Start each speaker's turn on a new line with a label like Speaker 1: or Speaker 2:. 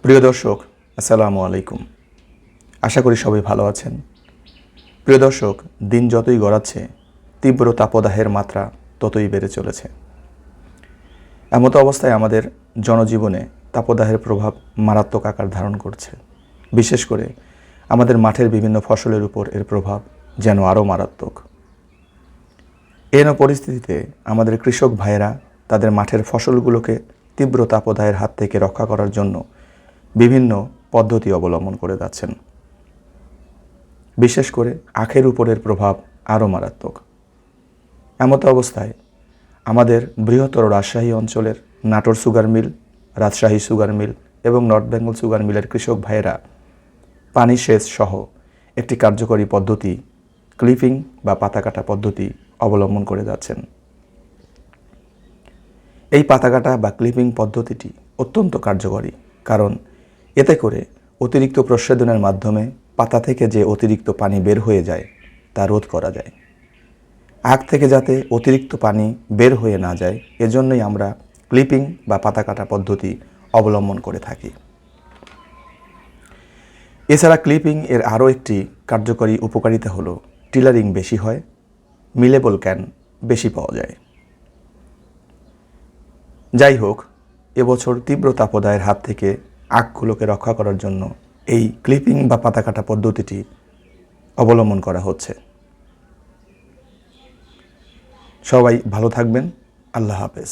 Speaker 1: প্রিয় দর্শক, আসসালামু আলাইকুম। আশা করি সবাই ভালো আছেন। প্রিয় দর্শক, দিন যতই গড়াচ্ছে তীব্র তাপদাহের মাত্রা ততই বেড়ে চলেছে। এমতো অবস্থায় আমাদের জনজীবনে তাপদাহের প্রভাব মারাত্মক আকার ধারণ করছে। বিশেষ করে আমাদের মাঠের বিভিন্ন ফসলের উপর এর প্রভাব যেন আরও মারাত্মক। এন পরিস্থিতিতে আমাদের কৃষক ভাইয়েরা তাদের মাঠের ফসলগুলোকে তীব্র তাপদাহের হাত থেকে রক্ষা করার জন্য বিভিন্ন পদ্ধতি অবলম্বন করে যাচ্ছেন। বিশেষ করে আখের উপরের প্রভাব আরও মারাত্মক। এমতো অবস্থায় আমাদের বৃহত্তর রাজশাহী অঞ্চলের Natore sugar mill, Rajshahi sugar mill এবং নর্থ বেঙ্গল সুগার মিলের কৃষক ভাইয়েরা পানি সেচ সহ একটি কার্যকরী পদ্ধতি ক্লিপিং বা পাতা কাটা পদ্ধতি অবলম্বন করে যাচ্ছেন। এই পাতা কাটা বা ক্লিপিং পদ্ধতিটি অত্যন্ত কার্যকরী, কারণ এতে করে অতিরিক্ত প্রস্বেদনের মাধ্যমে পাতা থেকে যে অতিরিক্ত পানি বের হয়ে যায় তা রোধ করা যায়। আখ থেকে যাতে অতিরিক্ত পানি বের হয়ে না যায়, এজন্যই আমরা ক্লিপিং বা পাতা কাটা পদ্ধতি অবলম্বন করে থাকি। এছাড়া ক্লিপিং এর আরও একটি কার্যকরী উপকারিতা হলো টিলারিং বেশি হয়, মিলেবল ক্যান বেশি পাওয়া যায়। যাই হোক, এবছর তীব্র তাপদাহের হাত থেকে আখগুলোকে রক্ষা করার জন্য এই ক্লিপিং বা পাতা কাটা পদ্ধতিটি অবলম্বন করা হচ্ছে। সবাই ভালো থাকবেন। আল্লাহ হাফেজ।